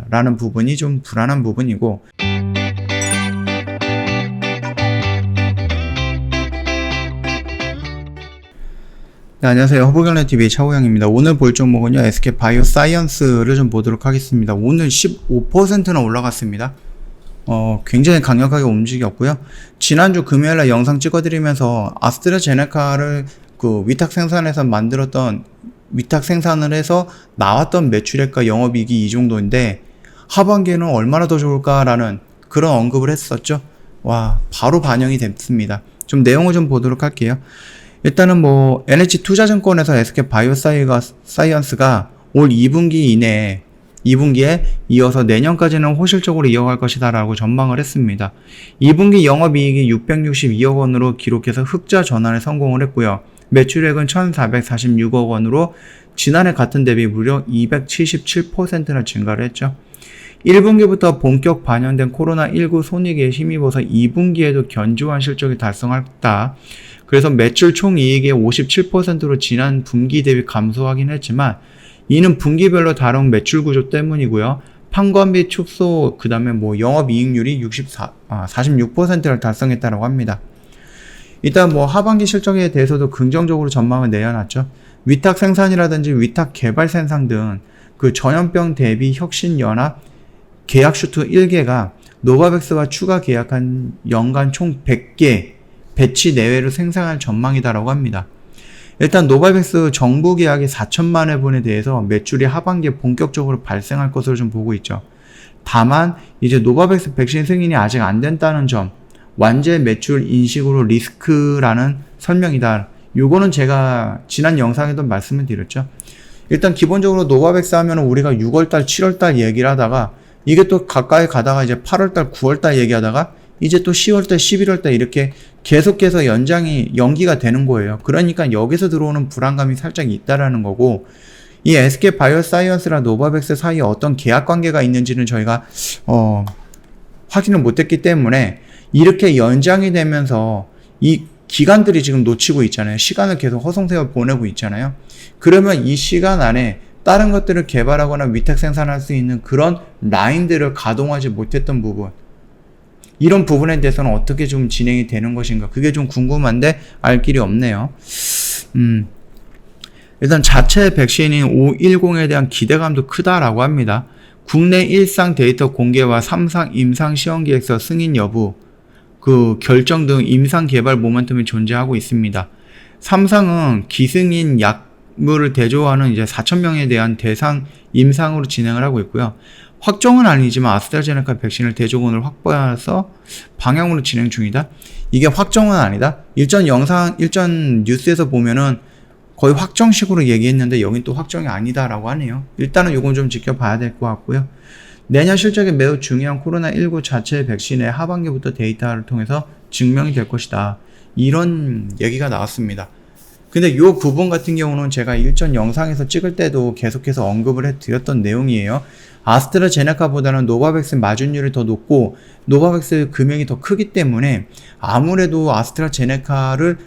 있다라는 부분이 좀 불안한 부분이고, 네, 안녕하세요. 허브경제TV 차우영입니다. 오늘 볼 종목은요, SK바이오사이언스를 좀 보도록 하겠습니다. 오늘 15%나 올라갔습니다. 굉장히 강력하게 움직였고요. 지난주 금요일날 영상 찍어드리면서 아스트라제네카를 그 위탁 생산해서 만들었던, 위탁 생산을 해서 나왔던 매출액과 영업이익이 이 정도인데 하반기에는 얼마나 더 좋을까라는 그런 언급을 했었죠. 와, 바로 반영이 됐습니다. 좀 내용을 좀 보도록 할게요. 일단은 NH투자증권에서 SK바이오사이언스가 올 2분기에 이어서 내년까지는 호실적으로 이어갈 것이다 라고 전망을 했습니다. 2분기 영업이익이 662억 원으로 기록해서 흑자 전환에 성공을 했고요. 매출액은 1446억 원으로 지난해 같은 대비 무려 277%나 증가를 했죠. 1분기부터 본격 반영된 코로나19 손익에 힘입어서 2분기에도 견조한 실적이 달성했다. 그래서 매출 총이익의 57%로 지난 분기 대비 감소하긴 했지만 이는 분기별로 다른 매출 구조 때문이고요. 판관비 축소, 그 다음에 영업이익률이 46%를 달성했다고 합니다. 일단 하반기 실적에 대해서도 긍정적으로 전망을 내어놨죠. 위탁 생산이라든지 위탁 개발 생산 등 그 전염병 대비 혁신연합 계약 슈트 1개가 노바백스와 추가 계약한 연간 총 100개 배치 내외로 생산할 전망이다라고 합니다. 일단 노바백스 정부 계약이 4천만 회분에 대해서 매출이 하반기에 본격적으로 발생할 것으로 좀 보고 있죠. 다만 이제 노바백스 백신 승인이 아직 안 된다는 점, 완제 매출 인식으로 리스크라는 설명이다. 요거는 제가 지난 영상에도 말씀을 드렸죠. 일단 기본적으로 노바백스 하면 우리가 6월달, 7월달 얘기를 하다가 이게 또 가까이 가다가 이제 8월달, 9월달 얘기하다가 이제 또 10월달, 11월달 이렇게 계속해서 연기가 되는 거예요. 그러니까 여기서 들어오는 불안감이 살짝 있다라는 거고, 이 SK바이오사이언스랑 노바백스 사이에 어떤 계약 관계가 있는지는 저희가 확인을 못했기 때문에 이렇게 연장이 되면서 이 기간들이 지금 놓치고 있잖아요. 시간을 계속 허송세월 보내고 있잖아요. 그러면 이 시간 안에 다른 것들을 개발하거나 위탁 생산할 수 있는 그런 라인들을 가동하지 못했던 부분, 이런 부분에 대해서는 어떻게 좀 진행이 되는 것인가, 그게 좀 궁금한데 알 길이 없네요. 일단 자체 백신인 510에 대한 기대감도 크다라고 합니다. 국내 일상 데이터 공개와 3상 임상 시험 계획서 승인 여부, 그 결정 등 임상 개발 모멘텀이 존재하고 있습니다. 3상은 기승인 약물을 대조하는 이제 4,000명에 대한 대상 임상으로 진행을 하고 있고요. 확정은 아니지만 아스트라제네카 백신을 대조군을 확보해서 방향으로 진행 중이다. 이게 확정은 아니다. 일전 뉴스에서 보면은 거의 확정식으로 얘기했는데 여긴 또 확정이 아니다라고 하네요. 일단은 요건 좀 지켜봐야 될 것 같고요. 내년 실적에 매우 중요한 코로나19 자체 백신의 하반기부터 데이터를 통해서 증명이 될 것이다. 이런 얘기가 나왔습니다. 근데 이 부분 같은 경우는 제가 일전 영상에서 찍을 때도 계속해서 언급을 해드렸던 내용이에요. 아스트라제네카보다는 노바백스 마진율이 더 높고 노바백스 금액이 더 크기 때문에 아무래도 아스트라제네카를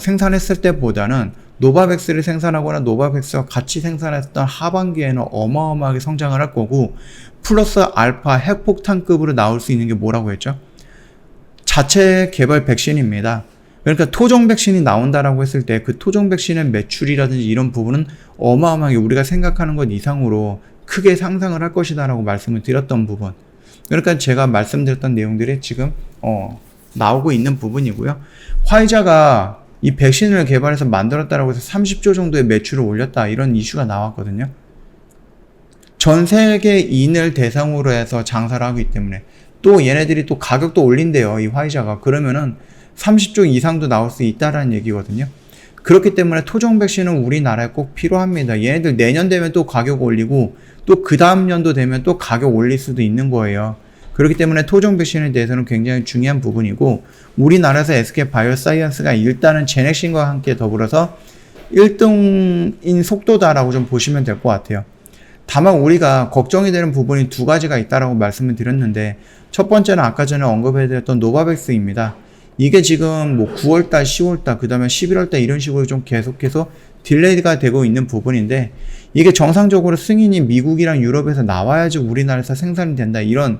생산했을 때보다는 노바백스를 생산하거나 노바백스와 같이 생산했던 하반기에는 어마어마하게 성장을 할 거고, 플러스 알파 핵폭탄급으로 나올 수 있는 게 뭐라고 했죠? 자체 개발 백신입니다. 그러니까 토종 백신이 나온다라고 했을 때 그 토종 백신의 매출이라든지 이런 부분은 어마어마하게 우리가 생각하는 것 이상으로 크게 상승을 할 것이다라고 말씀을 드렸던 부분. 그러니까 제가 말씀드렸던 내용들이 지금 나오고 있는 부분이고요. 화이자가 이 백신을 개발해서 만들었다라고 해서 30조 정도의 매출을 올렸다, 이런 이슈가 나왔거든요. 전 세계인을 대상으로 해서 장사를 하기 때문에 또 얘네들이 또 가격도 올린대요, 이 화이자가. 그러면은 30조 이상도 나올 수 있다라는 얘기거든요. 그렇기 때문에 토종 백신은 우리나라에 꼭 필요합니다. 얘네들 내년 되면 또 가격 올리고 또 그 다음 연도 되면 또 가격 올릴 수도 있는 거예요. 그렇기 때문에 토종 백신에 대해서는 굉장히 중요한 부분이고, 우리나라에서 SK바이오사이언스가 일단은 제넥신과 함께 더불어서 1등인 속도다라고 좀 보시면 될 것 같아요. 다만 우리가 걱정이 되는 부분이 두 가지가 있다라고 말씀을 드렸는데, 첫 번째는 아까 전에 언급해드렸던 노바백스입니다. 이게 지금 9월달, 10월달, 그 다음에 11월달 이런 식으로 좀 계속해서 딜레이가 되고 있는 부분인데, 이게 정상적으로 승인이 미국이랑 유럽에서 나와야지 우리나라에서 생산이 된다, 이런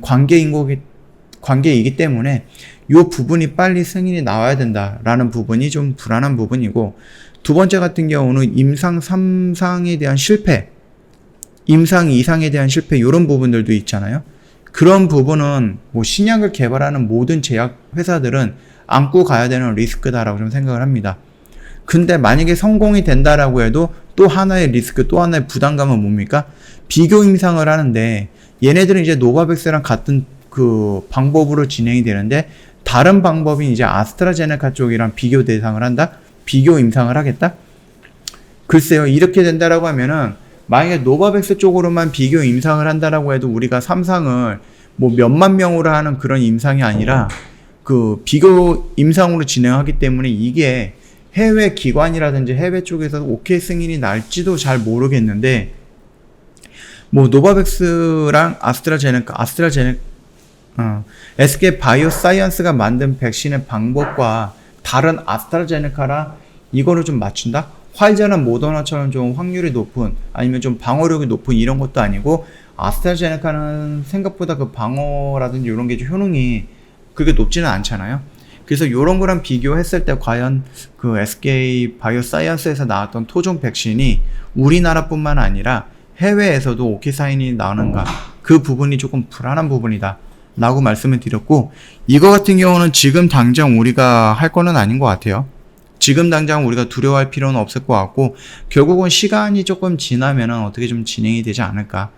관계이기 때문에 이 부분이 빨리 승인이 나와야 된다라는 부분이 좀 불안한 부분이고, 두 번째 같은 경우는 임상 3상에 대한 실패, 임상 2상에 대한 실패, 이런 부분들도 있잖아요. 그런 부분은 뭐 신약을 개발하는 모든 제약 회사들은 안고 가야 되는 리스크다라고 좀 생각을 합니다. 근데 만약에 성공이 된다라고 해도 또 하나의 리스크, 또 하나의 부담감은 뭡니까? 비교 임상을 하는데 얘네들은 이제 노바백스랑 같은 그 방법으로 진행이 되는데, 다른 방법인 이제 아스트라제네카 쪽이랑 비교 대상을 한다? 비교 임상을 하겠다? 글쎄요, 이렇게 된다라고 하면은 만약에 노바백스 쪽으로만 비교 임상을 한다라고 해도 우리가 3상을 뭐 몇만 명으로 하는 그런 임상이 아니라 그 비교 임상으로 진행하기 때문에 이게 해외 기관이라든지 해외 쪽에서 오케이 승인이 날지도 잘 모르겠는데, 뭐 노바백스랑 SK 바이오사이언스가 만든 백신의 방법과 다른 아스트라제네카랑 이거를 좀 맞춘다? 화이자나 모더나처럼 좀 확률이 높은, 아니면 좀 방어력이 높은 이런 것도 아니고, 아스트라제네카는 생각보다 그 방어라든지 이런 게 좀 효능이 그렇게 높지는 않잖아요. 그래서 이런 거랑 비교했을 때 과연 그 SK 바이오사이언스에서 나왔던 토종 백신이 우리나라뿐만 아니라 해외에서도 오케이 사인이 나오는가, 그 부분이 조금 불안한 부분이다 라고 말씀을 드렸고, 이거 같은 경우는 지금 당장 우리가 할 거는 아닌 것 같아요. 지금 당장 우리가 두려워할 필요는 없을 것 같고, 결국은 시간이 조금 지나면 어떻게 좀 진행이 되지 않을까.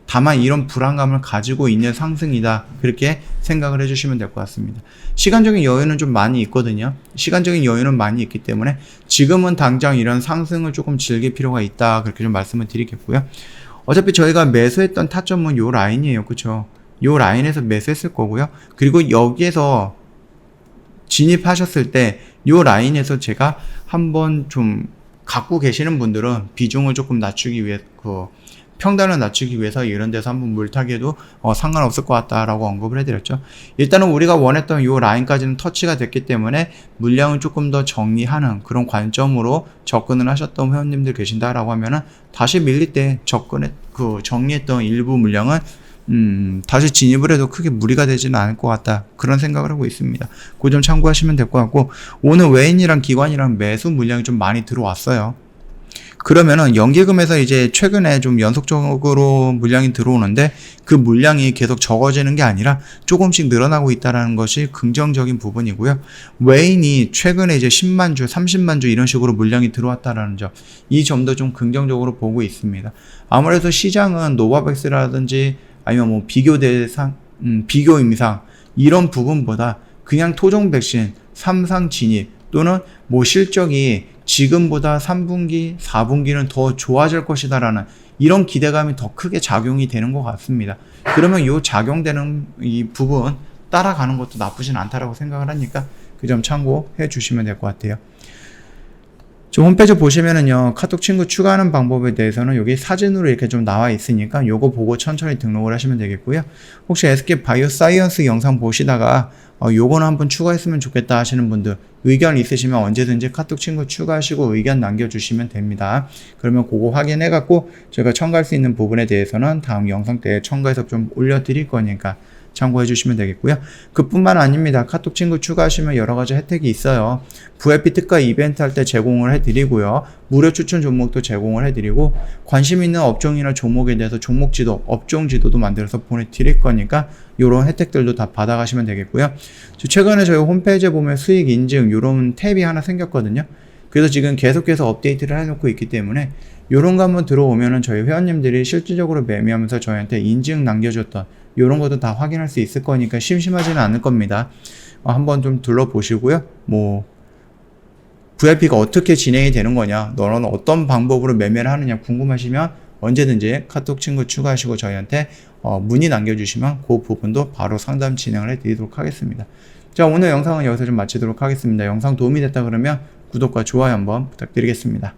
다만 이런 불안감을 가지고 있는 상승이다, 그렇게 생각을 해주시면 될 것 같습니다. 시간적인 여유는 좀 많이 있거든요. 시간적인 여유는 많이 있기 때문에 지금은 당장 이런 상승을 조금 즐길 필요가 있다, 그렇게 좀 말씀을 드리겠고요. 어차피 저희가 매수했던 타점은 요 라인이에요. 그쵸? 요 라인에서 매수했을 거고요. 그리고 여기에서 진입하셨을 때 요 라인에서 제가 한번 좀 갖고 계시는 분들은 비중을 조금 낮추기 위해, 그 평단을 낮추기 위해서 이런 데서 한번 물타기해도 상관없을 것 같다라고 언급을 해드렸죠. 일단은 우리가 원했던 요 라인까지는 터치가 됐기 때문에 물량을 조금 더 정리하는 그런 관점으로 접근을 하셨던 회원님들 계신다라고 하면은, 다시 밀릴 때 정리했던 일부 물량은 다시 진입을 해도 크게 무리가 되지는 않을 것 같다, 그런 생각을 하고 있습니다. 그 점 참고하시면 될 것 같고, 오늘 외인이랑 기관이랑 매수 물량이 좀 많이 들어왔어요. 그러면은 연기금에서 이제 최근에 좀 연속적으로 물량이 들어오는데, 그 물량이 계속 적어지는 게 아니라 조금씩 늘어나고 있다는 것이 긍정적인 부분이고요. 외인이 최근에 이제 10만 주, 30만 주 이런 식으로 물량이 들어왔다라는 점, 이 점도 좀 긍정적으로 보고 있습니다. 아무래도 시장은 노바백스라든지 아니면 뭐 비교 대상, 비교 임상 이런 부분보다 그냥 토종 백신 3상 진입, 또는 뭐 실적이 지금보다 3분기, 4분기는 더 좋아질 것이다라는 이런 기대감이 더 크게 작용이 되는 것 같습니다. 그러면 이 작용되는 이 부분 따라가는 것도 나쁘진 않다라고 생각을 하니까 그 점 참고해 주시면 될 것 같아요. 좀 홈페이지 보시면은요, 카톡 친구 추가하는 방법에 대해서는 여기 사진으로 이렇게 좀 나와 있으니까 요거 보고 천천히 등록을 하시면 되겠고요. 혹시 SK 바이오사이언스 영상 보시다가 요거는 한번 추가했으면 좋겠다 하시는 분들, 의견 있으시면 언제든지 카톡 친구 추가하시고 의견 남겨주시면 됩니다. 그러면 그거 확인해 갖고 제가 첨가할 수 있는 부분에 대해서는 다음 영상 때 첨가해서 좀 올려드릴 거니까 참고해 주시면 되겠고요. 그뿐만 아닙니다. 카톡 친구 추가하시면 여러 가지 혜택이 있어요. VIP 특가 이벤트 할 때 제공을 해드리고요. 무료 추천 종목도 제공을 해드리고, 관심 있는 업종이나 종목에 대해서 종목 지도, 업종 지도도 만들어서 보내드릴 거니까 이런 혜택들도 다 받아가시면 되겠고요. 최근에 저희 홈페이지에 보면 수익 인증 이런 탭이 하나 생겼거든요. 그래서 지금 계속해서 업데이트를 해놓고 있기 때문에 이런 거 한번 들어오면은 저희 회원님들이 실질적으로 매매하면서 저희한테 인증 남겨줬던 이런 것도 다 확인할 수 있을 거니까 심심하지는 않을 겁니다. 한번 좀 둘러보시고요. 뭐 VIP가 어떻게 진행이 되는 거냐, 너는 어떤 방법으로 매매를 하느냐 궁금하시면 언제든지 카톡 친구 추가하시고 저희한테 문의 남겨주시면 그 부분도 바로 상담 진행을 해드리도록 하겠습니다. 자, 오늘 영상은 여기서 좀 마치도록 하겠습니다. 영상 도움이 됐다 그러면 구독과 좋아요 한번 부탁드리겠습니다.